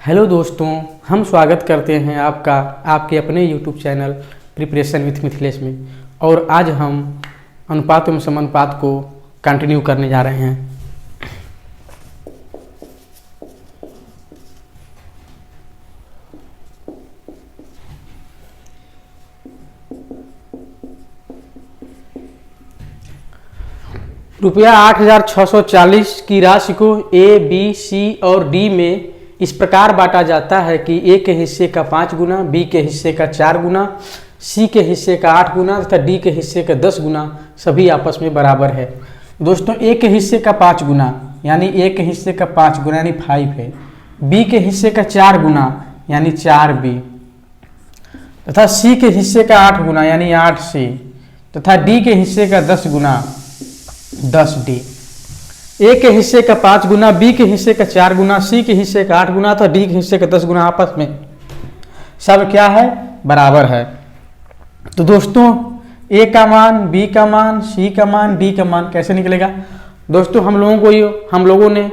Hello दोस्तों, हम स्वागत करते हैं आपका आपके अपने YouTube channel preparation with Mithilesh में। और आज हम अनुपात एवं समानुपात को कंटिन्यू करने जा रहे हैं। रुपया 8,640 की राशि को ए, बी, सी और डी में इस प्रकार बांटा जाता है कि ए के हिस्से का 5 गुना, बी के हिस्से का 4 गुना, सी के हिस्से का 8 गुना तथा डी के हिस्से का 10 गुना सभी आपस में बराबर है। दोस्तों, ए के हिस्से का 5 गुना यानी ए के हिस्से का 5 गुना यानी 5 है। बी के हिस्से का 4 गुना यानी 4b तथा सी के हिस्से का 8 गुना यानी 8c तथा डी के हिस्से का 10 गुना 10d। ए के हिस्से का 5 गुना, बी के हिस्से का 4 गुना, सी के हिस्से का 8 गुना तो डी के हिस्से का 10 गुना आपस में सब क्या है, बराबर है। तो दोस्तों, ए का मान, बी का मान, सी का मान, डी का मान कैसे निकलेगा? दोस्तों, हम लोगों ने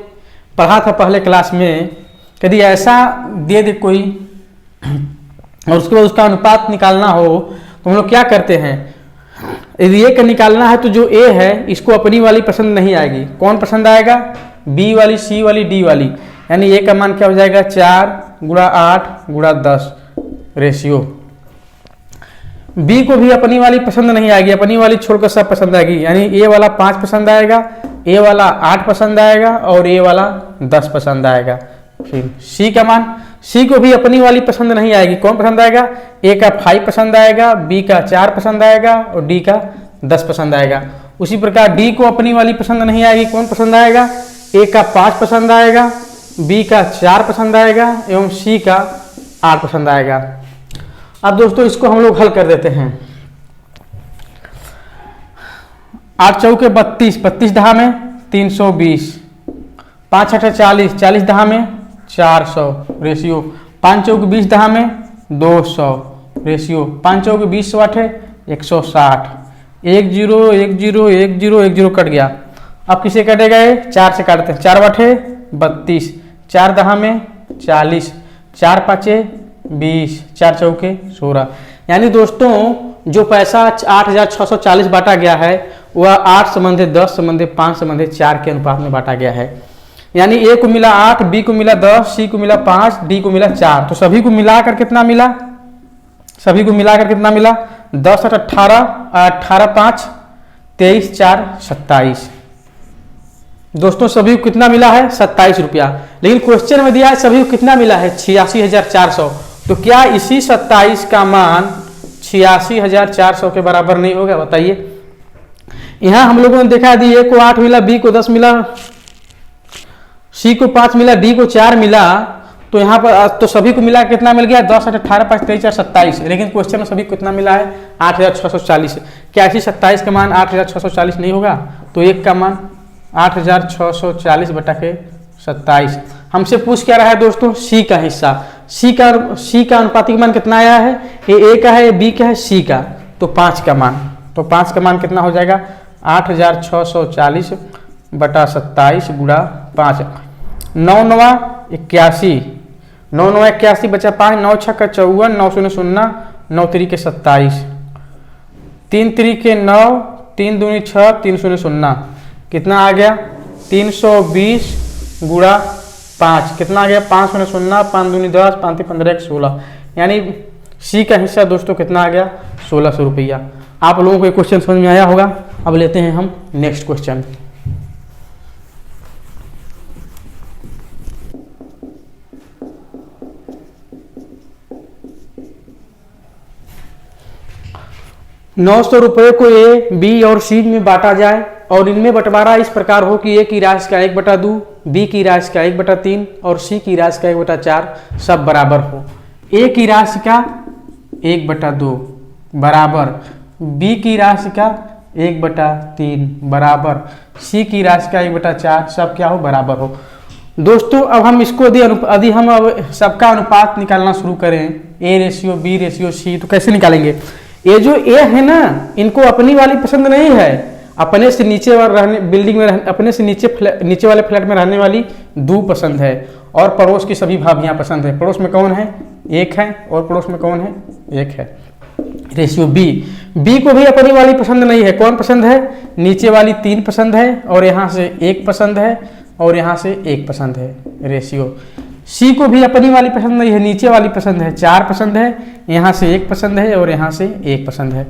पढ़ा था पहले क्लास में। यदि ऐसा दे कोई और उसके बाद उसका अनुपात निकालना हो तो हम लोग क्या करते हैं, यदि ए का निकालना है तो जो ए है इसको अपनी वाली पसंद नहीं आएगी। कौन पसंद आएगा? बी वाली, सी वाली, डी वाली। यानी ए का मान क्या हो जाएगा, 4 गुणा 8 गुणा 10 रेशियो। बी को भी अपनी वाली पसंद नहीं आएगी, अपनी वाली छोड़कर सब पसंद आएगी। यानी ए वाला 5 पसंद आएगा, ए वाला 8 पसंद आएगा और ए वाला 10 पसंद आएगा। फिर सी का मान, सी को भी अपनी वाली पसंद नहीं आएगी। कौन पसंद आएगा? ए का 5 पसंद आएगा, बी का 4 पसंद आएगा और डी का 10 पसंद आएगा। उसी प्रकार डी को अपनी वाली पसंद नहीं आएगी। कौन पसंद आएगा? ए का 5 पसंद आएगा, बी का 4 पसंद आएगा एवं सी का 8 पसंद आएगा। अब दोस्तों, इसको हम लोग हल कर देते हैं। 8 चौके 32, 32 दहा में 320, 5 8 40, 40 दहा में 400 रेशियो। 5 चौक 20 दहा में 200 रेशियो। 5 चौक 20 8 160। 1 0 1 0 1 0 1 0 कट गया। अब किसे कटेगा? 4 से काटते हैं। 4 8 32, 4 दहा में 40, 4 5 20, 4 चौके 16। यानी दोस्तों, जो पैसा 8,640 बांटा गया है वह 8 संबंधित 10 संबंधित 5 संबंधित 4 के अनुपात में बांटा गया है। यानी ए को मिला 8, बी को मिला 10, सी को मिला 5, डी को मिला 4। तो सभी को मिलाकर कितना मिला? 10 8 18, 18 5 23 4 27। दोस्तों, सभी को कितना मिला है? 27 रुपया। लेकिन क्वेश्चन में दिया है सभी को कितना मिला है? 86,400। तो क्या इसी 27 का मान 86,400 के बराबर नहीं होगा? बताइए। यहां हम लोगों ने देखा, यदि ए को 8 मिला, बी को 10 मिला, सी को 5 मिला, डी को 4 मिला, तो यहाँ पर तो सभी को मिला कितना मिल गया? 10 8 18 5 23 4 27। लेकिन क्वेश्चन में सभी को कितना मिला है? 8,640। क्या इसी 27 का मान 8,640 नहीं होगा? तो एक का मान 8,640 बटा के 27। हमसे पूछ क्या रहा है दोस्तों? सी का हिस्सा। सी का अनुपातिक मान कितना आया है? ए का है, बी का है, सी का। तो 5 का मान, कितना हो जाएगा? 8,640 बटा 27 गुणा 5। 9 9 81, 9 9 81 बचा 5, 9 6 का 54, 9 0 0, 9 3 के 27, 3 3 के 9, 3 दूनी 6, 3 0 0। कितना आ गया? 320 गुणा 5 कितना आ गया? 5 0 0, 5 दूनी 10, 5 3 15 16। यानी सी का हिस्सा दोस्तों कितना आ गया? 1600 रुपया। आप लोगों को ये क्वेश्चन समझ में आया होगा। अब लेते हैं हम नेक्स्ट क्वेश्चन। ₹900 को ए, बी और सी में बांटा जाए और इनमें बंटवारा इस प्रकार हो कि ए की राशि का 1/2, बी की राशि का 1/3 और सी की राशि का 1/4 सब बराबर हो। ए की राशि का 1/2 बराबर, बी की राशि का 1/3 बराबर, सी की राशि का 1/4 सब क्या हो? बराबर हो। दोस्तों, अब हम इसको यदि हम अब सबका अनुपात निकालना शुरू करें, A ratio B ratio C, तो कैसे निकालेंगे? ये जो ए है ना, इनको अपनी वाली पसंद नहीं है। अपने से नीचे वाले बिल्डिंग में अपने से नीचे वाले फ्लैट में रहने वाली 2 पसंद है और पड़ोस की सभी भाभियां पसंद है। पड़ोस में कौन है? एक है। और पड़ोस में कौन है? एक है। रेशियो बी, बी को भी अपनी वाली पसंद नहीं है। कौन पसंद है? नीचे वाली 3 पसंद है और यहाँ से 1 पसंद है और यहाँ से 1 पसंद है। रेशियो सी को भी अपनी वाली पसंद नहीं है, नीचे वाली पसंद है, 4 पसंद है, यहाँ से 1 पसंद है और यहाँ से 1 पसंद है।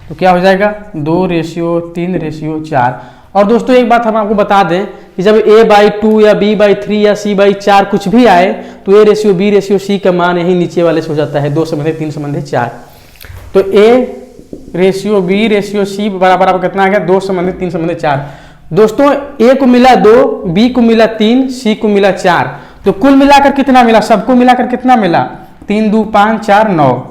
तो क्या हो जाएगा? 2:3:4। और दोस्तों एक बात हम आपको बता दें कि जब A/2 या B/3 या C/4 कुछ भी आए तो A/B/C का मान यही नीचे वाले से हो जाता है, 2:3:4। तो A/B/C बराबर आपको कितना आ गया? 2:3:4। दोस्तों A को मिला 2, B को मिला 3, C को मिला 4, तो कुल मिलाकर कितना मिला? सबको मिलाकर कितना मिला? 3 2 5 4 9।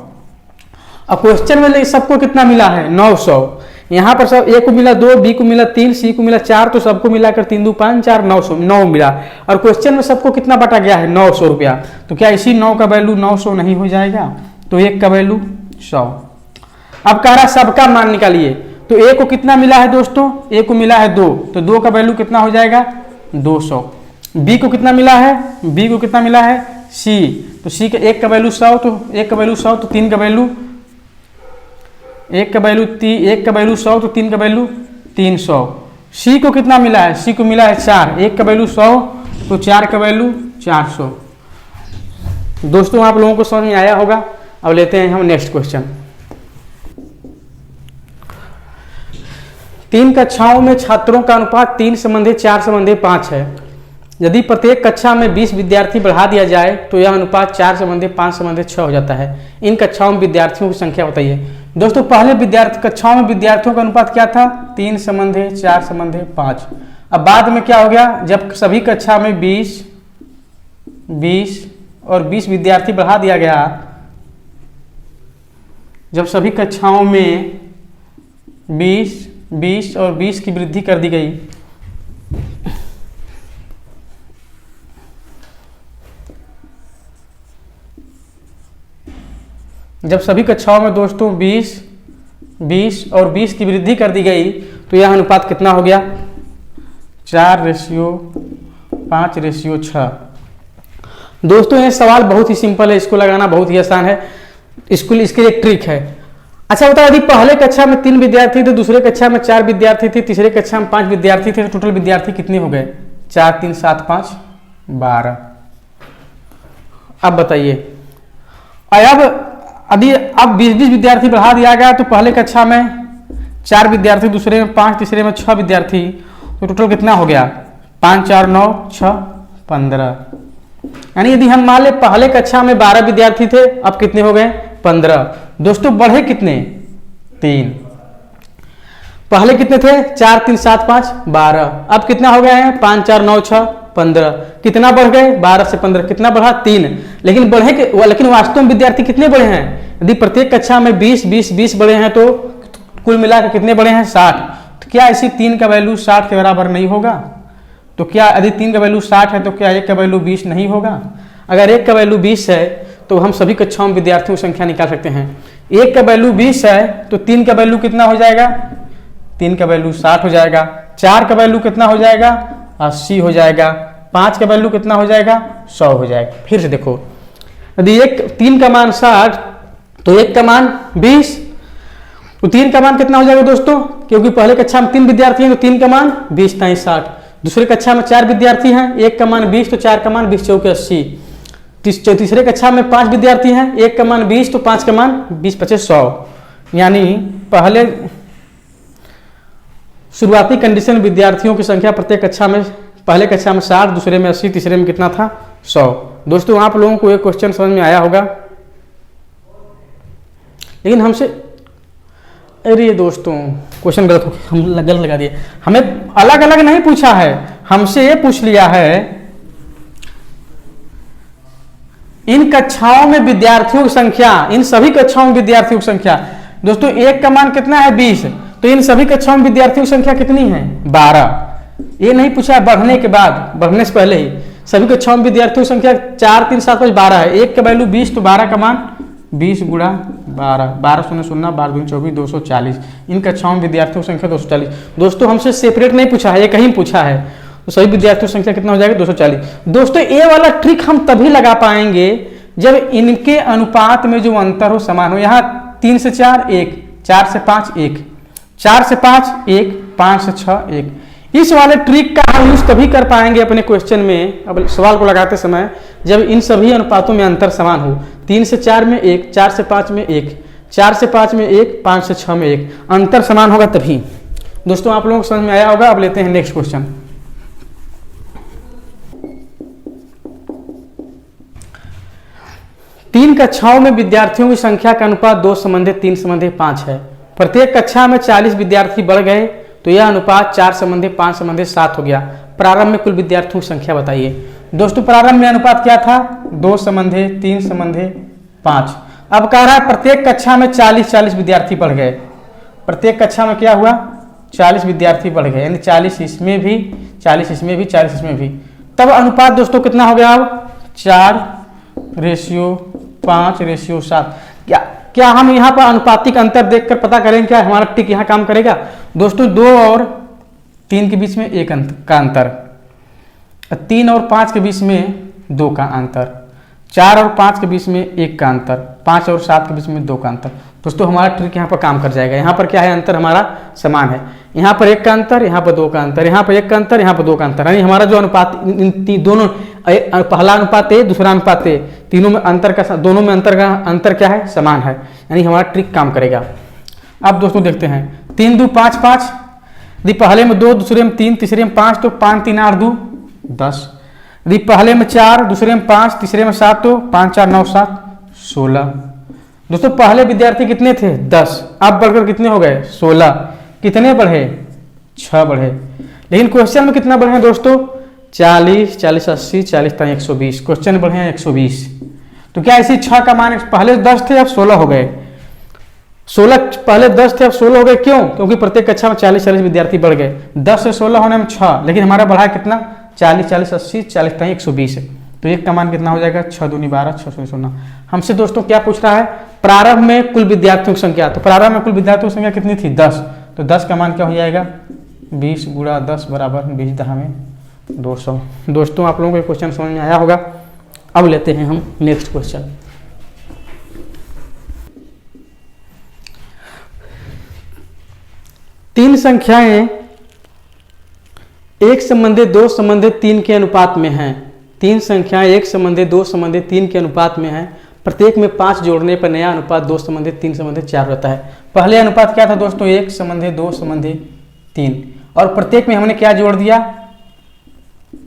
अब क्वेश्चन में सबको कितना मिला है? 900। यहाँ पर सब A को मिला 2, B को मिला 3, C को मिला 4, तो सबको मिलाकर 3 2 5 4 9 मिला। और क्वेश्चन में सबको कितना बांटा गया है? 900 रुपया। तो क्या इसी 9 का वैल्यू 900 नहीं हो जाएगा? तो 1 का वैल्यू 100। अब कह रहा है सबका मान निकालिए। तो A को कितना मिला है दोस्तों? A को मिला है 2, तो 2 का वैल्यू कितना हो जाएगा? 200। B को कितना मिला है? B को कितना मिला है? C, तो C का 1 का वैल्यू 100, तो 1 का वैल्यू 100, तो 3 का वैल्यू 1 का वैल्यू 1 का वैल्यू 100, तो 3 का वैल्यू 300। C को कितना मिला है? C को मिला है 4, 1 का वैल्यू 100, तो 4 का वैल्यू 400। दोस्तों आप लोगों को समझ में आया होगा। अब लेते हैं हम नेक्स्ट क्वेश्चन। 3 कक्षाओं में छात्रों का अनुपात 3:4:5 है। यदि प्रत्येक कक्षा में 20 विद्यार्थी बढ़ा दिया जाए तो यह अनुपात 4:5:6 हो जाता है। इन कक्षाओं में विद्यार्थियों की संख्या बताइए। दोस्तों पहले कक्षाओं में विद्यार्थियों का अनुपात क्या था? 3:4:5। अब बाद में क्या हो गया? जब सभी कक्षा में 20 और 20 विद्यार्थी बढ़ा दिया गया, जब सभी कक्षाओं में 20 और 20 की वृद्धि कर दी गई, जब सभी कक्षाओं में दोस्तों 20 और 20 की वृद्धि कर दी गई तो यह अनुपात कितना हो गया? 4:5:6। दोस्तों ये सवाल बहुत ही सिंपल है, इसको लगाना बहुत ही आसान है। इसके लिए एक ट्रिक है। अच्छा बताओ, यदि पहले कक्षा में 3 विद्यार्थी थे, दूसरे कक्षा में 4 विद्यार्थी थे, तीसरे कक्षा में 5 विद्यार्थी थे, तो टोटल विद्यार्थी कितने हो गए? 4 3 7 5 12। अब बताइए, अब 20 विद्यार्थी बढ़ा दिया गया तो पहले कक्षा में 4 विद्यार्थी, दूसरे में 5, तीसरे में 6 विद्यार्थी, तो टोटल कितना हो गया? 5 4 9 6 15। यानी यदि हम मान ले पहले कक्षा में 12 विद्यार्थी थे, अब कितने हो गए? 15। दोस्तों बढ़े कितने? 3। पहले कितने थे? 4 3 7 5 12। अब कितना हो गए हैं? 5 4 9 6 15। कितना बढ़ गए? 12 से 15 कितना बढ़ा? 3। लेकिन वास्तव में विद्यार्थी कितने बढ़े हैं? यदि प्रत्येक कक्षा में 20 बढ़े हैं तो कुल मिलाकर कितने बढ़े हैं? 60। तो क्या इसी 3 का वैल्यू 60 के बराबर नहीं होगा? तो क्या यदि 3 का वैल्यू 60 है तो क्या 1 का वैल्यू 20 नहीं होगा? अगर 1 का वैल्यू 20 है तो हम सभी कक्षाओं में विद्यार्थियों की संख्या निकाल सकते हैं। 1 का वैल्यू 20 है तो 3 का वैल्यू कितना हो जाएगा? 3 का वैल्यू 60 हो जाएगा। 4 का वैल्यू कितना हो जाएगा? 80 हो जाएगा। 5 का वैल्यू कितना हो जाएगा? 100 हो जाएगा। फिर से देखो, यदि 3 का मान 60 तो 1 का मान 20, तो 3 का मान कितना हो जाएगा दोस्तों? क्योंकि पहले कक्षा में 3 विद्यार्थी हैं तो 3 का मान 20 × 60। दूसरे कक्षा में 4 विद्यार्थी हैं, 1 का मान 20 तो 4 का मान 20 × 80। तीसरे कक्षा में 5 विद्यार्थी हैं, 1 का मान 20 तो 5 का मान 20 × 50 100। यानी पहले शुरुआती कंडीशन विद्यार्थियों की संख्या प्रत्येक कक्षा में, पहले कक्षा में 60, दूसरे में 80, तीसरे में कितना था? 100। दोस्तों आप लोगों को एक क्वेश्चन समझ में आया होगा, लेकिन हमसे, अरे दोस्तों क्वेश्चन गलत लगा दिए। हमें अलग अलग नहीं पूछा है, हमसे ये पूछ लिया है इन कक्षाओं में विद्यार्थियों की संख्या, इन सभी कक्षाओं में विद्यार्थियों की संख्या। दोस्तों 1 का मान कितना है? 20। तो इन सभी कक्षाओं में विद्यार्थियों की संख्या कितनी है? 12। ये नहीं पूछा बढ़ने के बाद, बढ़ने से पहले ही सभी कक्षाओं में विद्यार्थियों की संख्या 4 3 7 5 12 है। 1 का वैल्यू 20 तो 12 का मान 20 × 12, 12 0 0 12 2 24 240। इन कक्षाओं में विद्यार्थियों की संख्या 240। दोस्तों हमसे सेपरेट नहीं पूछा है, ये कहीं पूछा है। तो सभी विद्यार्थियों की संख्या कितना हो जाएगा 240। दोस्तों ये वाला ट्रिक हम तभी लगा पाएंगे जब इनके अनुपात में जो अंतर हो समान हो। यहाँ 3 से 4 1, 4 से 5 1, 4 से 5 1, 5 से 6 1। इस वाले ट्रिक का हम यूज तभी कर पाएंगे अपने क्वेश्चन में, अब सवाल को लगाते समय, जब इन सभी अनुपातों में अंतर समान हो। 3 से 4 में 1, 4 से 5 में 1, 4 से 5 में 1, 5 से 6 में 1, अंतर समान होगा तभी। दोस्तों आप लोगों को समझ में आया होगा। अब लेते हैं नेक्स्ट क्वेश्चन। तीन कक्षाओं में विद्यार्थियों की संख्या का अनुपात 2:3:5 है। प्रत्येक कक्षा में 40 विद्यार्थी बढ़ गए तो यह अनुपात 4:5:7 हो गया। प्रारंभ में कुल विद्यार्थियों की संख्या बताइए। दोस्तों प्रारंभ में अनुपात क्या था 2:3:5। अब कह रहा है प्रत्येक कक्षा में 40 विद्यार्थी बढ़ गए। प्रत्येक कक्षा में क्या हुआ 40 विद्यार्थी बढ़ गए, यानी 40 इसमें भी 40 इसमें भी 40 इसमें भी। तब अनुपात दोस्तों कितना हो गया अब 4:5:7। क्या हम यहाँ पर अनुपातिक अंतर देखकर पता करें क्या हमारा टिक यहाँ काम करेगा? दोस्तों 2 और 3 के बीच में 1 का अंतर, 3 और 5 के बीच में 2 का अंतर, 4 और 5 के बीच में 1 का अंतर, 5 और 7 के बीच में 2 का अंतर। दोस्तों हमारा ट्रिक यहाँ पर काम कर जाएगा। यहाँ पर क्या है अंतर हमारा समान है। यहाँ पर 1 का अंतर, यहाँ पर 2 का अंतर, यहाँ पर 1 का अंतर, यहाँ पर 2 का अंतर, यानी हमारा जो अनुपात इन दोनों, पहला अनुपात A दूसरा अनुपात A, तीनों में अंतर का, दोनों में अंतर का अंतर क्या है समान है, यानी हमारा ट्रिक काम करेगा। अब दोस्तों देखते हैं 3 2 5 5, यदि पहले में 2 दूसरे में 3 तीसरे में 5 तो 5 3 8 2 10। यदि पहले में 4 दूसरे में 5 तीसरे में 7 तो 5 4 9 7 16। दोस्तों पहले विद्यार्थी कितने थे 10, अब बढ़कर कितने हो गए 16। कितने बढ़े 6 बढ़े। लेकिन क्वेश्चन में कितना बढ़े दोस्तों 40 40 80 40 120। क्वेश्चन बढ़े हैं 120। तो क्या इसी 6 का मान पहले 10 थे अब 16 हो गए। 16 पहले 10 थे अब 16 हो गए, क्यों? क्योंकि प्रत्येक कक्षा में 40 विद्यार्थी बढ़ गए। 10 से 16 होने में 6, लेकिन हमारा बढ़ा कितना 40 40 80 40 120 है। तो 1 का मान कितना हो जाएगा 6 दूनी 12 6 16। हमसे दोस्तों क्या पूछ रहा है प्रारंभ में कुल विद्यार्थियों की संख्या। तो प्रारंभ में कुल विद्यार्थियों की संख्या कितनी थी 10, तो 10 का मान क्या हो जाएगा 20 × 10 बराबर 20 10 में 200। दोस्तों आप लोगों को क्वेश्चन समझ में आया होगा। अब लेते हैं हम नेक्स्ट क्वेश्चन। तीन संख्याएं 1:2:3 के अनुपात में हैं। तीन संख्याएं 1:2:3 के अनुपात में हैं। प्रत्येक में 5 जोड़ने पर नया अनुपात 2:3:4 रहता है। पहले अनुपात क्या था दोस्तों 1:2:3, और प्रत्येक में हमने क्या जोड़ दिया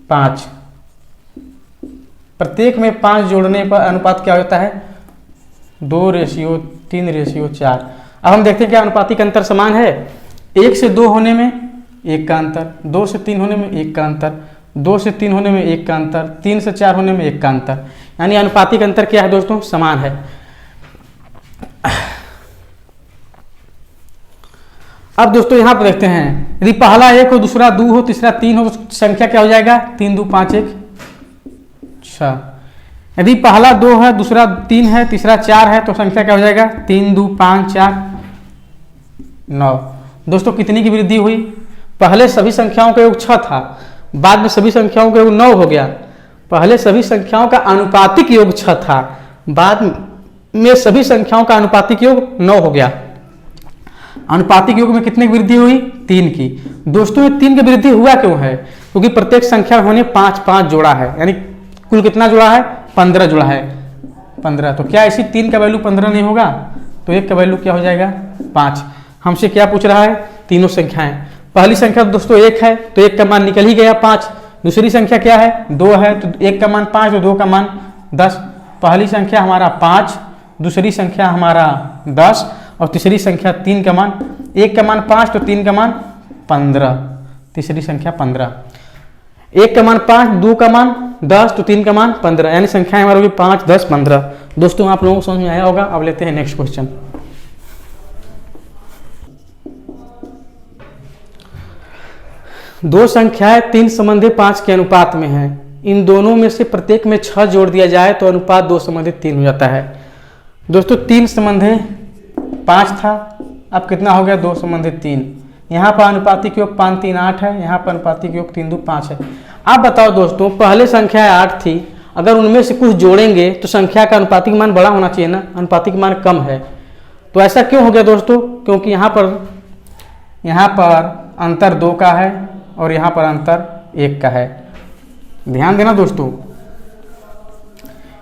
5। प्रत्येक में 5 जोड़ने पर अनुपात क्या होता है 2:3:4। अब हम देखते हैं क्या अनुपातिक अंतर समान है। 1 से 2 होने में 1 का अंतर, 2 से 3 होने में 1 का अंतर, 2 से 3 होने में 1 का अंतर, 3 से 4 होने में 1 का अंतर, यानी अनुपातिक अंतर क्या है दोस्तों समान है। अब दोस्तों यहां पर देखते हैं यदि पहला 1 हो दूसरा 2 हो तीसरा 3 हो तो संख्या क्या हो जाएगा 3 2 5 1 6। यदि पहला 2 है दूसरा 3 है तीसरा 4 है तो संख्या क्या हो जाएगा 3 2 5 4 9। दोस्तों कितनी की वृद्धि हुई? पहले सभी संख्याओं का योग 6 था, बाद में सभी संख्याओं का योग 9 हो गया। पहले सभी संख्याओं का अनुपातिक योग 6 था, बाद में सभी संख्याओं का अनुपातिक योग 9 हो गया। अनुपातिक योग में कितने की वृद्धि हुई 3 की। दोस्तों ये 3 की वृद्धि हुआ क्यों है? क्योंकि प्रत्येक संख्या होने 5 5 जोड़ा है, यानी कुल कितना जुड़ा है 15 जुड़ा है 15। तो क्या इसी 3 का वैल्यू 15 नहीं होगा? तो 1 का वैल्यू क्या हो जाएगा 5। हमसे क्या पूछ रहा है तीनों संख्याएं। पहली संख्या दोस्तों 1 है तो 1 का मान निकल ही गया 5। दूसरी संख्या क्या है 2 है तो 1 का मान 5 तो 2 का मान 10। पहली संख्या हमारा 5, दूसरी संख्या हमारा 10 और तीसरी संख्या 3 का मान 1 का मान 5 तो 3 का मान 15। तीसरी संख्या 15, 1 का मान 5 2 का मान 10 तो 3 का मान 15, यानी संख्या हमारी होगी 5 10 15। दोस्तों आप लोगों को समझ में आया होगा। अब लेते हैं नेक्स्ट क्वेश्चन। दो संख्याएं 3:5 के अनुपात में हैं। इन दोनों में से प्रत्येक में 6 जोड़ दिया जाए तो अनुपात 2:3 हो जाता है। दोस्तों 3:5 था, अब कितना हो गया 2:3, यहाँ पर अनुपातिक योग 5 3 8 है, यहाँ पर अनुपातिक योग 3 2 5 है। आप बताओ दोस्तों, पहले संख्या 8 थी, अगर उनमें से कुछ जोड़ेंगे तो संख्या का अनुपातिक मान बड़ा होना चाहिए ना, अनुपातिक मान कम है। तो ऐसा क्यों हो गया दोस्तों? क्योंकि यहाँ पर अंतर 2 का है और यहाँ पर अंतर 1 का है। ध्यान देना दोस्तों,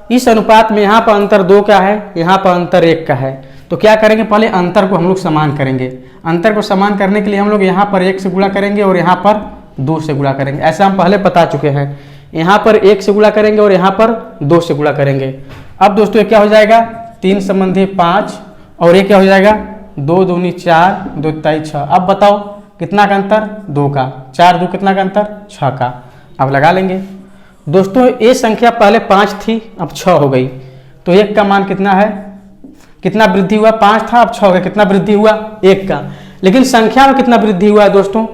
इस अनुपात में यहाँ पर अंतर 2 का है, यहाँ पर अंतर 1 का है। तो क्या करेंगे, पहले अंतर को हम लोग समान करेंगे। अंतर को समान करने के लिए हम लोग यहाँ पर 1 से गुणा करेंगे और यहाँ पर 2 से गुणा करेंगे। ऐसा हम पहले बता चुके हैं। यहाँ पर 1 से गुणा करेंगे और यहाँ पर 2 से गुणा करेंगे। अब दोस्तों ये क्या हो जाएगा, 3 संबंधी 5 और ये क्या हो जाएगा 2 दूनी 4 2 तिहाई 6। अब बताओ कितना का अंतर, 2 का। 4 2 कितना का अंतर, 6 का। अब लगा लेंगे दोस्तों, ये संख्या पहले 5 थी, अब 6 हो गई। तो 1 का मान कितना है, कितना वृद्धि हुआ, 5 था अब 6 हो गया, कितना वृद्धि हुआ, 1 का। लेकिन संख्या में कितना वृद्धि हुआ है दोस्तों,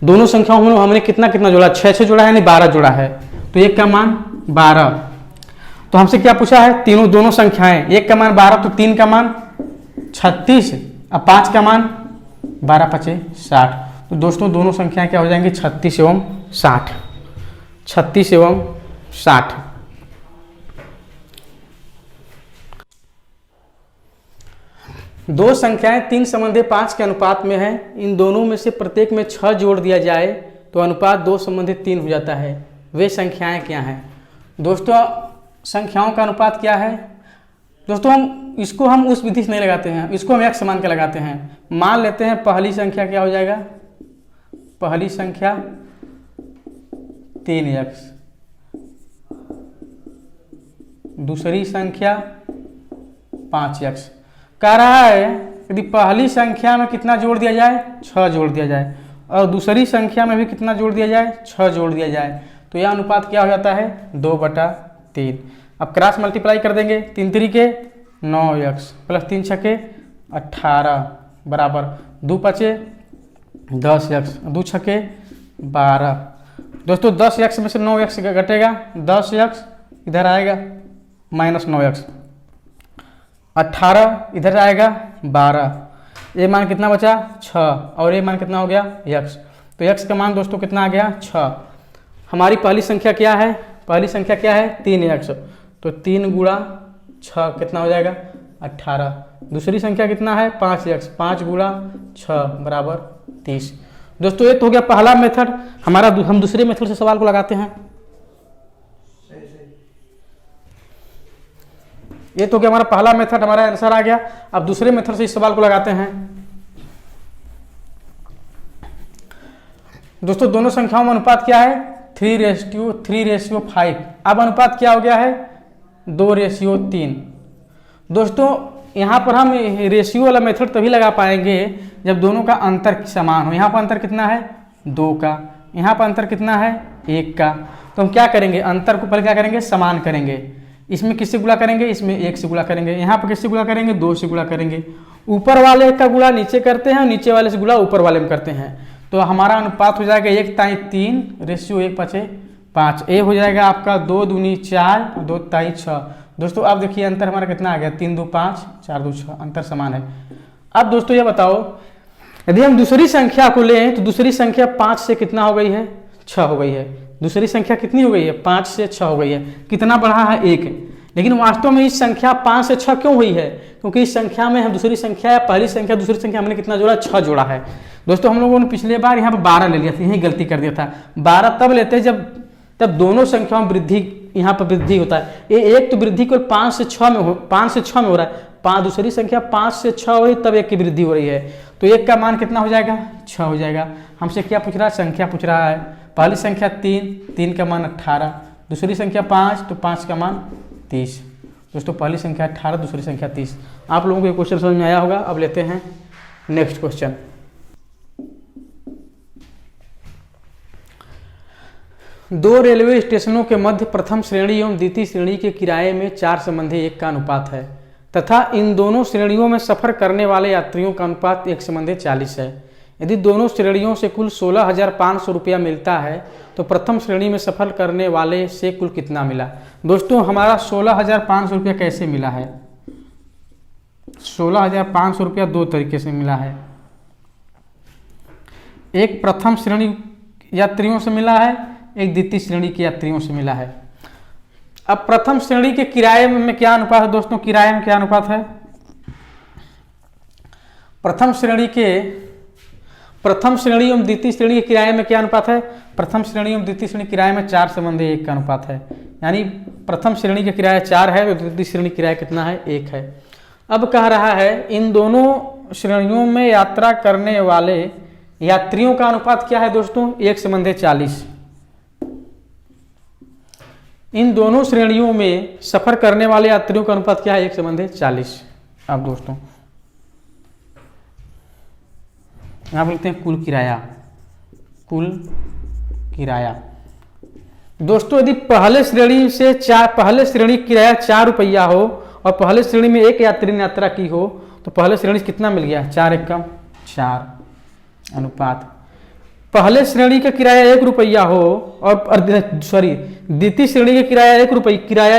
दोनों संख्याओं में हमने कितना कितना जोड़ा, 6 जोड़ा है, नहीं 12 जोड़ा है। तो 1 का मान 12। तो हमसे क्या पूछा है, दोनों संख्याएं, 1 का मान 12 तो 3 का मान 36, अब 5 का मान 12 5 60। तो दोस्तों दोनों संख्याएं क्या हो जाएंगी, 36 एवं 60। 36 एवं 60। दो संख्याएं 3 संबंधी 5 के अनुपात में है, इन दोनों में से प्रत्येक में 6 जोड़ दिया जाए तो अनुपात 2 संबंधी 3 हो जाता है। वे संख्याएं क्या हैं दोस्तों? संख्याओं का अनुपात क्या है दोस्तों, हम उस विधि से नहीं लगाते हैं, इसको हम एक समान के लगाते हैं। मान लेते हैं पहली संख्या क्या हो जाएगा, पहली संख्या 3x, दूसरी संख्या 5x। कह रहा है यदि पहली संख्या में कितना जोड़ दिया जाए, 6 जोड़ दिया जाए, और दूसरी संख्या में भी कितना जोड़ दिया जाए, 6 जोड़ दिया जाए, तो यह अनुपात क्या हो जाता है, 2/3। अब क्रॉस मल्टीप्लाई कर देंगे, 3 3 9x प्लस 3 6 18 बराबर 2 5 10x 2 6 12। दोस्तों 10x में से 9x घटेगा, 10x इधर आएगा माइनस 9x, 18 इधर आएगा 12, ये मान कितना बचा 6 और ये मान कितना हो गया x। तो x का मान दोस्तों कितना आ गया 6। हमारी पहली संख्या क्या है, पहली संख्या क्या है 3x, तो 3 गुणा 6 कितना हो जाएगा 18। दूसरी संख्या कितना है 5x, 5 गुणा 6 बराबर 30। दोस्तों ये तो हो गया पहला मेथड हमारा। हम दूसरे मेथड से सवाल को लगाते हैं। ये तो क्या हमारा पहला मेथड, हमारा आंसर आ गया। अब दूसरे मेथड से इस सवाल को लगाते हैं। दोस्तों दोनों संख्याओं में अनुपात क्या है 3:5। अब अनुपात क्या हो गया है 2:3। दोस्तों यहाँ पर हम रेशियो वाला मेथड तभी लगा पाएंगे जब दोनों का अंतर समान हो। यहाँ पर अंतर कितना है 2 का, यहाँ पर अंतर कितना है 1 का। तो हम क्या करेंगे, अंतर को पहले क्या करेंगे समान करेंगे। इसमें किससे गुणा करेंगे, इसमें 1 से गुणा करेंगे। यहाँ पर किससे गुणा करेंगे 2 से गुणा करेंगे। ऊपर वाले का गुणा नीचे करते हैं, नीचे वाले से गुणा ऊपर वाले में करते हैं। तो हमारा अनुपात हो जाएगा 1:3 रेशियो 1:5। ए हो जाएगा आपका 2 दूनी 4 2 तिहाई 6। दोस्तों अब देखिए अंतर हमारा कितना आ गया 3 2 5 4 2 6, अंतर समान है। अब दोस्तों ये बताओ यदि हम दूसरी संख्या को लें तो दूसरी संख्या 5 से कितना हो गई है 6 हो गई है। दूसरी संख्या कितनी हो गई है 5 से 6 हो गई है। कितना बढ़ा है 1। लेकिन वास्तव में इस संख्या 5 से 6 क्यों हुई है, क्योंकि इस संख्या में हम दूसरी संख्या या पहली संख्या दूसरी संख्या हमने कितना जोड़ा 6 जोड़ा है। दोस्तों हम लोगों ने पिछले बार यहाँ पर 12 ले लिया था, यही गलती कर दिया था। 12 तब लेते हैं जब दोनों संख्याओं में वृद्धि, यहाँ पर वृद्धि होता है। ये एक तो वृद्धि केवल 5 से 6 में हो रहा है, दूसरी संख्या 5 से 6 हो रही तब 1 की वृद्धि हो रही है। तो 1 का मान कितना हो जाएगा 6 हो जाएगा। हमसे क्या पूछ रहा है, संख्या पूछ रहा है। पहली संख्या 3 का मान 18, दूसरी संख्या 5 तो 5 का मान 30। दोस्तों पहली संख्या 18, दूसरी संख्या 30। आप लोगों को ये क्वेश्चन समझ में आया होगा। अब लेते हैं नेक्स्ट क्वेश्चन। दो रेलवे स्टेशनों के मध्य प्रथम श्रेणी एवं द्वितीय श्रेणी के किराए में 4:1 का अनुपात है तथा इन दोनों श्रेणियों में सफर करने वाले यात्रियों का अनुपात 1:40 है। यदि दोनों श्रेणियों से कुल 16,500 रुपया मिलता है तो प्रथम श्रेणी में सफर करने वाले से कुल कितना मिला। दोस्तों हमारा 16,500 रुपया कैसे मिला है, 16,500 रुपया दो तरीके से मिला है। एक प्रथम श्रेणी यात्रियों से मिला है, एक द्वितीय श्रेणी के यात्रियों से मिला है। अब प्रथम श्रेणी के किराए में क्या अनुपात है दोस्तों? किराए में क्या अनुपात है? प्रथम श्रेणी एवं द्वितीय श्रेणी के किराए में क्या अनुपात है? प्रथम श्रेणी एवं द्वितीय श्रेणी किराए में 4:1 का अनुपात है। यानी प्रथम श्रेणी का किराया 4 है तो द्वितीय श्रेणी किराया कितना है? 1 है। अब कह रहा है इन दोनों श्रेणियों में यात्रा करने वाले यात्रियों का अनुपात क्या है दोस्तों? 1:40। इन दोनों श्रेणियों में सफर करने वाले यात्रियों का अनुपात क्या है? 1:40। अब दोस्तों यहां बोलते हैं कुल किराया। दोस्तों यदि पहले श्रेणी किराया 4 रुपया हो और पहले श्रेणी में एक यात्री ने यात्रा की हो तो पहले श्रेणी से कितना मिल गया? 4 एकम 4 अनुपात। पहले श्रेणी का किराया 1 रुपया हो और द्वितीय श्रेणी का किराया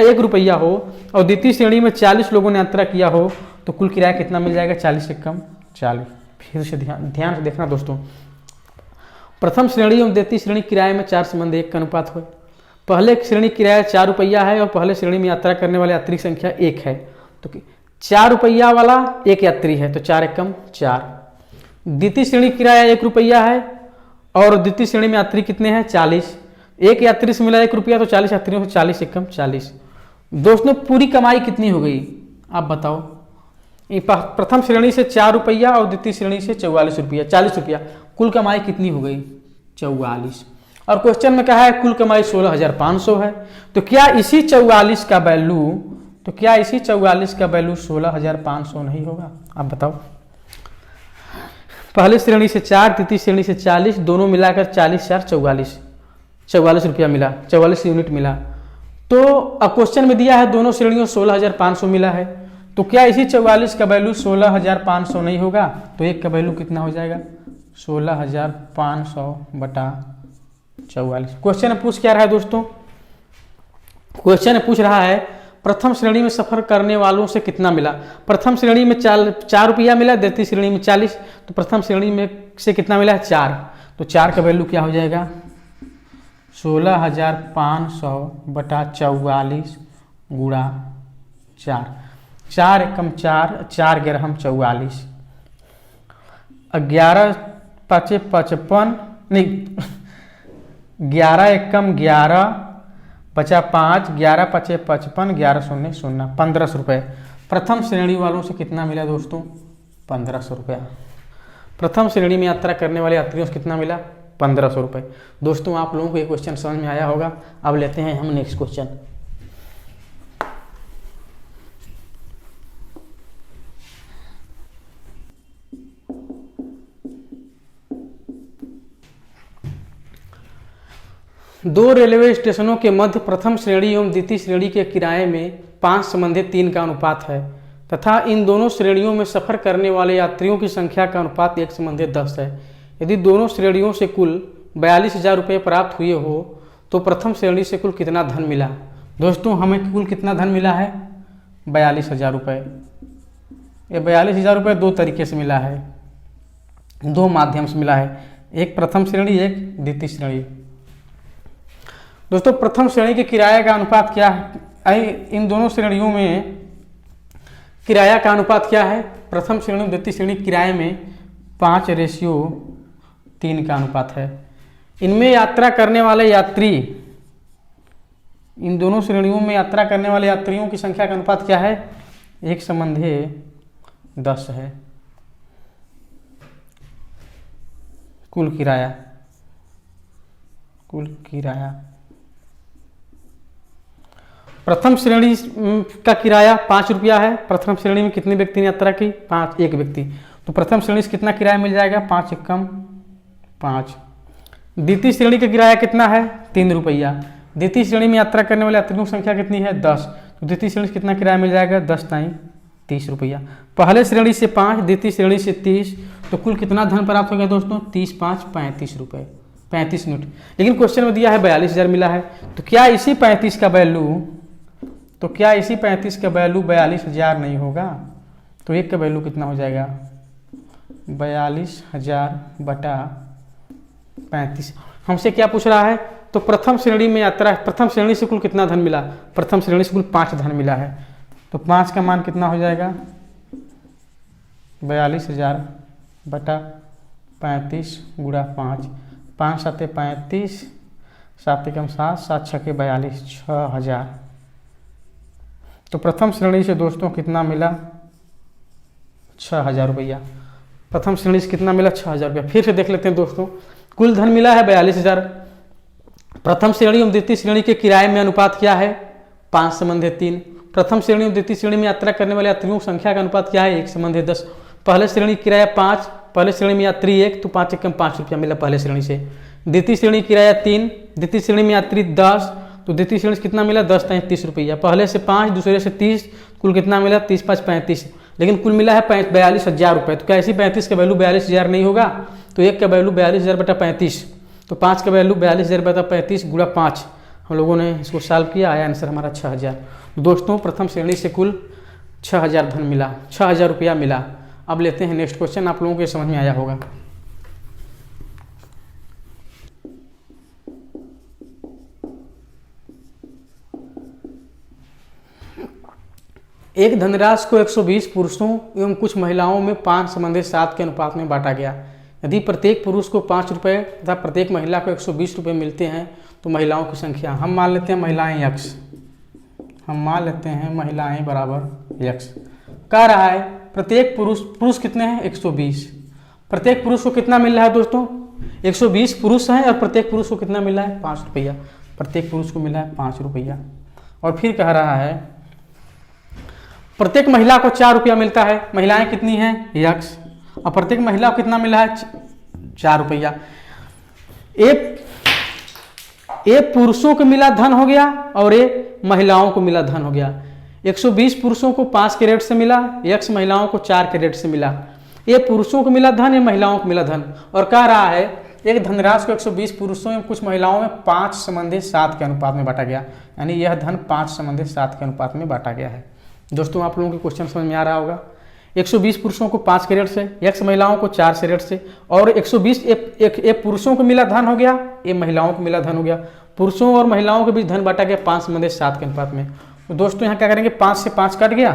1 रुपया हो और द्वितीय श्रेणी में 40 लोगों ने यात्रा किया हो तो कुल किराया कितना मिल जाएगा? 40 एकम 40। फिर से ध्यान से देखना दोस्तों, प्रथम श्रेणी एवं द्वितीय श्रेणी किराए में 4:1 का अनुपात हो। पहले श्रेणी किराया 4 रुपया है और पहले श्रेणी में यात्रा करने वाले यात्री की संख्या 1 है तो 4 रुपया वाला 1 यात्री है तो 4 एकम 4। द्वितीय श्रेणी किराया 1 रुपया है और द्वितीय श्रेणी में यात्री कितने हैं? 40। एक यात्री से मिला 1 रुपया तो 40 यात्रियों से 40 एकम 40। दोस्तों पूरी कमाई कितनी हो गई आप बताओ? प्रथम श्रेणी से 4 रुपया और द्वितीय श्रेणी से 40 रुपया, कुल कमाई कितनी हो गई? 44। और क्वेश्चन में कहा है कुल कमाई 16,500 है तो क्या इसी 44 का वैल्यू 16,500 नहीं होगा? आप बताओ। पहले श्रेणी से 4, द्वितीय श्रेणी से 40, दोनों मिलाकर 40 4 44 रुपया मिला, 44 यूनिट मिला। तो अब क्वेश्चन में दिया है दोनों श्रेणियों 16,500 मिला है तो क्या इसी 44 का वैल्यू 16,500 नहीं होगा? तो एक का वैल्यू कितना हो जाएगा? 16,500 बटा 44। क्वेश्चन में पूछ क्या रहा है दोस्तों? क्वेश्चन पूछ रहा है प्रथम श्रेणी में सफर करने वालों से कितना मिला। प्रथम श्रेणी में 4 रुपया मिला, द्वितीय श्रेणी में 40, तो प्रथम श्रेणी में से कितना मिला? 4। तो 4 का वैल्यू क्या हो जाएगा? 16,500 बटा 44 गुणा 4। 4 एकम 4, 4 11 44, 11 5 55 नहीं 11 एकम 11 बचा 5, 11 5 55, 11 0 0, 1500 रुपये। प्रथम श्रेणी वालों से कितना मिला दोस्तों? 1500 रुपया। प्रथम श्रेणी में यात्रा करने वाले यात्रियों से कितना मिला? 1500 रुपये। दोस्तों आप लोगों को ये क्वेश्चन समझ में आया होगा। अब लेते हैं हम नेक्स्ट क्वेश्चन। दो रेलवे स्टेशनों के मध्य प्रथम श्रेणी एवं द्वितीय श्रेणी के किराए में 5:3 का अनुपात है तथा इन दोनों श्रेणियों में सफर करने वाले यात्रियों की संख्या का अनुपात 1:10 है। यदि दोनों श्रेणियों से कुल 42,000 रुपये प्राप्त हुए हो तो प्रथम श्रेणी से कुल कितना धन मिला? दोस्तों हमें कुल कितना धन मिला है? 42,000 रुपये। ये 42,000 रुपये 2 तरीके से मिला है, 2 माध्यम से मिला है, एक प्रथम श्रेणी एक द्वितीय श्रेणी। दोस्तों प्रथम श्रेणी के किराए का अनुपात क्या है? इन दोनों श्रेणियों में किराया का अनुपात क्या है? प्रथम श्रेणी और द्वितीय श्रेणी किराए में 5:3 का अनुपात है। इनमें यात्रा करने वाले यात्री, इन दोनों श्रेणियों में यात्रा करने वाले यात्रियों की संख्या का अनुपात क्या है? 1:10 है। कुल किराया प्रथम श्रेणी का किराया 5 रुपया है। प्रथम श्रेणी में कितने व्यक्ति ने यात्रा की? 1 व्यक्ति। तो प्रथम श्रेणी से कितना किराया मिल जाएगा? 5 एकम 5। द्वितीय श्रेणी का किराया कितना है? 3 रुपया। द्वितीय श्रेणी में यात्रा करने वाले यात्रियों की संख्या कितनी है? 10। तो द्वितीय श्रेणी से कितना किराया मिल जाएगा? 10 टाइम 30 रुपया। पहले श्रेणी से 5, द्वितीय श्रेणी से 30, तो कुल कितना धन प्राप्त हो गया दोस्तों? 30 5 35 रुपये, 35 यूनिट। लेकिन क्वेश्चन में दिया है 42,000 मिला है तो क्या इसी 35 का वैल्यू 42,000 नहीं होगा? तो एक का वैल्यू कितना हो जाएगा? 42,000 बटा 35। हमसे क्या पूछ रहा है, तो प्रथम श्रेणी में यात्रा, प्रथम श्रेणी से कुल कितना धन मिला, प्रथम श्रेणी से कुल 5 धन मिला है। तो 5 का मान कितना हो जाएगा, 42,000 बटा 35 गुणा 5, 5 7 35, 7 एकम 7, 7 6 42, 6,000। तो प्रथम श्रेणी से दोस्तों कितना मिला, 6,000 रुपया। प्रथम श्रेणी से कितना मिला, 6,000 रुपया। फिर से देख लेते हैं दोस्तों, कुल धन मिला है 42,000। प्रथम श्रेणी एवं द्वितीय श्रेणी के किराए में अनुपात क्या है, 5:3। प्रथम श्रेणी एवं द्वितीय श्रेणी में यात्रा करने वाले यात्रियों की संख्या का अनुपात क्या है, 1:10। पहले श्रेणी किराया 5, पहले श्रेणी में यात्री 1, तो 5 एकम 5 रुपया मिला पहले श्रेणी से। द्वितीय श्रेणी किराया 3, द्वितीय श्रेणी में यात्री 10, तो द्वितीय श्रेणी से कितना मिला, 10 × 30 रुपया। पहले से 5, दूसरे से 30, कुल कितना मिला, 30 × 5 = 35, लेकिन कुल मिला है 42,000 रुपये। तो क्या ऐसी 35 का वैल्यू 42,000 नहीं होगा, तो 1 का वैल्यू 42,000 बटा 35, तो 5 का वैल्यू 42,000 बटा 35 गुणा 5। हम लोगों ने इसको सॉल्व किया, आया आंसर हमारा 6,000। दोस्तों प्रथम श्रेणी से कुल 6,000 धन मिला, 6,000 रुपया मिला। अब लेते हैं नेक्स्ट क्वेश्चन, आप लोगों को समझ में आया होगा। एक धनराशि को 120 पुरुषों एवं कुछ महिलाओं में 5:7 के अनुपात में बांटा गया। यदि प्रत्येक पुरुष को 5 रुपये तथा प्रत्येक महिला को 120 रुपये मिलते हैं, तो महिलाओं की संख्या, हम मान लेते हैं महिलाएं x, हम मान लेते हैं महिलाएं बराबर x। कह रहा है प्रत्येक पुरुष कितने हैं, 120। प्रत्येक पुरुष को कितना मिल रहा है दोस्तों, 120 पुरुष हैं और प्रत्येक पुरुष को कितना मिला है, 5 रुपया। प्रत्येक पुरुष को मिला है 5 रुपया। और फिर कह रहा है प्रत्येक महिला को 4 रुपया मिलता है। महिलाएं कितनी हैं, x, और प्रत्येक महिला को कितना मिला है, 4 रुपया। एक पुरुषों को मिला धन हो गया और एक महिलाओं को मिला धन हो गया। 120 पुरुषों को 5 कैरेट से मिला, x महिलाओं को 4 कैरेट से मिला। ये पुरुषों को मिला धन, ये महिलाओं को मिला धन। और कह रहा है एक धनराशि को 120 पुरुषों एवं कुछ महिलाओं में 5:7 के अनुपात में बांटा गया, यानी यह धन 5:7 के अनुपात में बांटा गया है। दोस्तों आप लोगों के क्वेश्चन समझ में आ रहा होगा। 120 पुरुषों को 5 कैरेट से, x महिलाओं को 4 कैरेट से, और 120 एक पुरुषों को मिला धन हो गया, ये महिलाओं को मिला धन हो गया। पुरुषों और महिलाओं के बीच धन बांटा गया 5:7 के अनुपात में। तो दोस्तों यहाँ क्या करेंगे, 5 से 5 कट गया,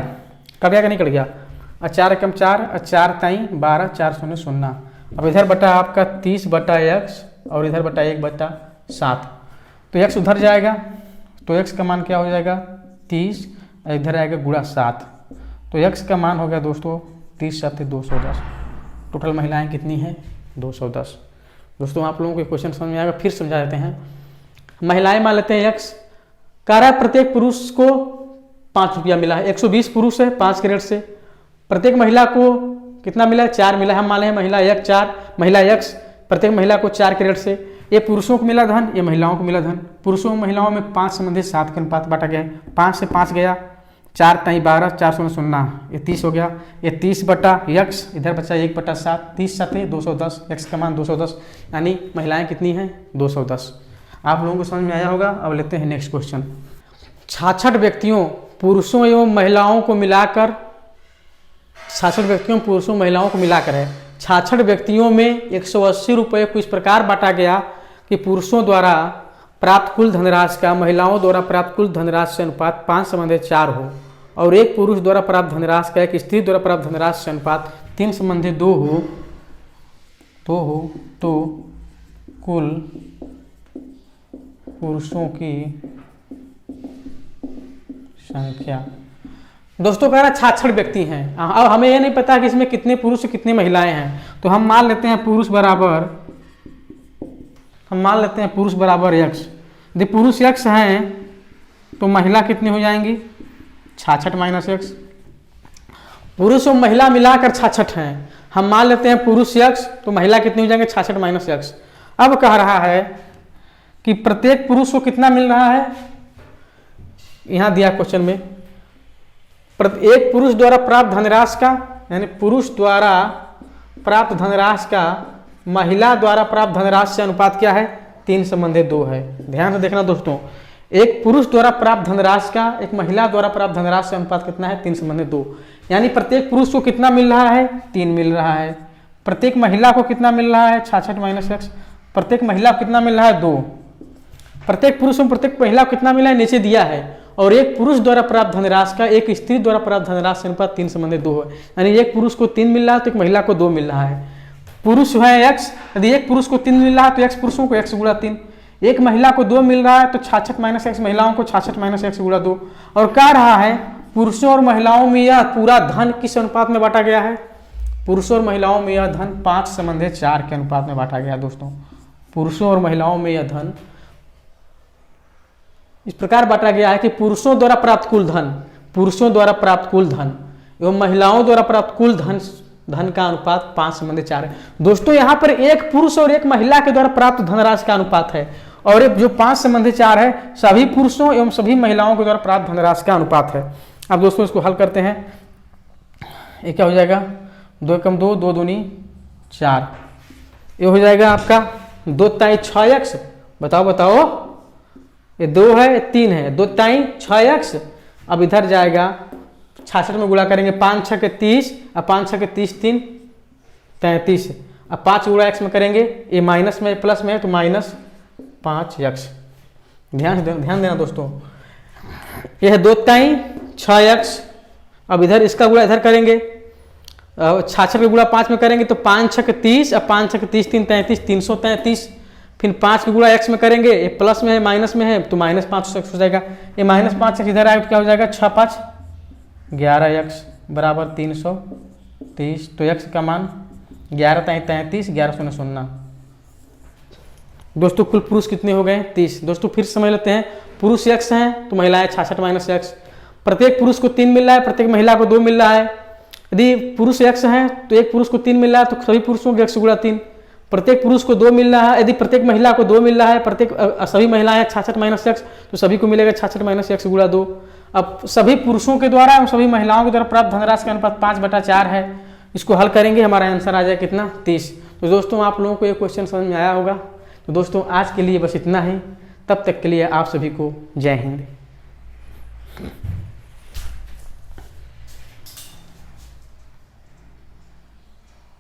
कट गया कि नहीं कट गया, 4 एकम 4, 4 × 12, 4 0 0। अब इधर बटा आपका 30/x और इधर बटा 1/7, तो x उधर जाएगा, तो x का मान क्या हो जाएगा, 30, इधर आएगा गुणा 7, तो x का मान हो गया दोस्तों 30 7 210। टोटल महिलाएं कितनी हैं, 210। दोस्तों आप लोगों को क्वेश्चन समझ में आएगा, फिर समझा देते हैं। महिलाएं मान लेते हैं x, कह रहा है प्रत्येक पुरुष को 5 रुपया मिला है। 120 पुरुष है 5 कैरेट से, प्रत्येक महिला को कितना मिला है, 4 मिला है। हम मान लें महिला x 4, महिला x, प्रत्येक महिला को 4 कैरेट से। ये पुरुषों को मिला धन, ये महिलाओं को मिला धन। पुरुषों और महिलाओं में 5:7 के अनुपात बांटा गया है। 5 से 5 गया, 4 × 12, 4 0 0, ये 30 हो गया। ये 30/x, इधर बचा 1/7, 30 7 210, x का मान 210, यानी महिलाएं कितनी हैं, 210। आप लोगों को समझ में आया होगा। अब लेते हैं नेक्स्ट क्वेश्चन। 66 व्यक्तियों पुरुषों एवं महिलाओं को मिलाकर, 66 व्यक्तियों पुरुषों महिलाओं को मिलाकर है। 66 व्यक्तियों में 180 रुपये को इस प्रकार बांटा गया कि पुरुषों द्वारा प्राप्त कुल धनराशि का महिलाओं द्वारा प्राप्त कुल धनराशि से अनुपात 5:4 हो, और एक पुरुष द्वारा प्राप्त धनराशि का एक स्त्री द्वारा प्राप्त धनराशि से अनुपात 3:2 हो, तो कुल पुरुषों की संख्या, दोस्तों कह रहा 66 व्यक्ति हैं। अब हमें यह नहीं पता कि इसमें कितने पुरुष कितनी महिलाएं हैं, तो हम मान लेते हैं पुरुष बराबर x। यदि पुरुष x हैं तो महिला कितनी हो जाएंगी, 66 - x। पुरुष और महिला मिलाकर 66 हैं, हम मान लेते हैं पुरुष x, तो महिला कितनी हो जाएंगे, 66 - x। अब कह रहा है कि प्रत्येक पुरुष को कितना मिल रहा है, यहां दिया क्वेश्चन में, एक पुरुष द्वारा प्राप्त धनराशि का, यानी पुरुष द्वारा प्राप्त धनराशि का महिला द्वारा प्राप्त धनराशि से अनुपात क्या है, 3:2 है। ध्यान से देखना दोस्तों, एक पुरुष द्वारा प्राप्त धनराशि का एक महिला द्वारा प्राप्त धनराशि से अनुपात कितना है, 3:2, यानी प्रत्येक पुरुष को कितना मिल रहा है, 3 मिल रहा है। प्रत्येक महिला को कितना मिल रहा है, 66 - x, प्रत्येक महिला को कितना मिल रहा है 2। प्रत्येक पुरुष में प्रत्येक महिला को कितना मिला है नीचे दिया है। और एक पुरुष द्वारा प्राप्त धनराशि का एक स्त्री द्वारा प्राप्त धनराशि से अनुपात 3 संबंधित 2 है। यानी एक पुरुष को 3 मिल रहा है तो एक महिला को 2 मिल रहा है। पुरुष है x, यदि एक पुरुष को 3 मिल रहा है तो x पुरुषों को x गुणा 3। एक महिला को 2 मिल रहा है तो 66 माइनस x महिलाओं को 66 माइनस x गुणा 2। और कह रहा है पुरुषों और महिलाओं में यह पूरा धन किस अनुपात में बांटा गया है? पुरुषों और महिलाओं में यह धन 5 संबंधित 4 के अनुपात में बांटा गया है। दोस्तों पुरुषों और महिलाओं में यह धन इस प्रकार बांटा गया है कि पुरुषों द्वारा प्राप्त कुल धन, पुरुषों द्वारा प्राप्त कुल धन एवं महिलाओं द्वारा प्राप्त कुल धन का अनुपात 5 संबंधित 4 है। दोस्तों यहाँ पर एक पुरुष और एक महिला के द्वारा प्राप्त धनराशि का अनुपात है, और जो 5 संबंधित 4 है सभी पुरुषों एवं सभी महिलाओं के द्वारा प्राप्त धनराशि का अनुपात है। अब दोस्तों इसको हल करते हैं। ये क्या हो जाएगा? 2 एकम 2, 2 दूनी 4। ये हो जाएगा आपका 2 ताई 6x। बताओ ये 2 है 3 है, 2 ताई 6x। अब इधर जाएगा 66 में गुणा करेंगे, 5 6 के 30 और 5 6 के 30 3 33। अब 5 गुणा x में करेंगे, ये माइनस में प्लस में है तो माइनस 5x। ध्यान देना दोस्तों, यह है 2 ताई 6x। अब इधर इसका गुणा इधर करेंगे, 66 के गुणा 5 में करेंगे तो 5 6 के 30 और 5 6 के 30 3 33 333। फिर 5 के गुणा x में करेंगे, ये प्लस में है माइनस में है तो माइनस 5 हो जाएगा। ये माइनस 5 इधर आएगा तो क्या हो जाएगा? 6 5 11x बराबर 330। तो x का मान 11 ताई 33, 11 शून्य 0। दोस्तों कुल पुरुष कितने हो गए? 30। दोस्तों फिर समझ लेते हैं, पुरुष x हैं तो महिलाएं 66 माइनस x। प्रत्येक पुरुष को 3 मिल रहा है, प्रत्येक महिला को 2 मिल रहा है। यदि पुरुष x हैं तो एक पुरुष को 3 मिल रहा है तो सभी पुरुषों को x गुणा 3। प्रत्येक पुरुष को 2 मिल रहा है, यदि प्रत्येक महिला को 2 मिल रहा है, प्रत्येक सभी महिलाएं 66 माइनस x तो सभी को मिलेगा 66 माइनस x गुणा 2। अब सभी पुरुषों के द्वारा और सभी महिलाओं के द्वारा प्राप्त धनराशि का अनुपात 5/4 है। इसको हल करेंगे, हमारा आंसर आ जाए कितना? 30। तो दोस्तों आप लोगों को ये क्वेश्चन समझ में आया होगा। तो दोस्तों आज के लिए बस इतना ही। तब तक के लिए आप सभी को जय हिंद।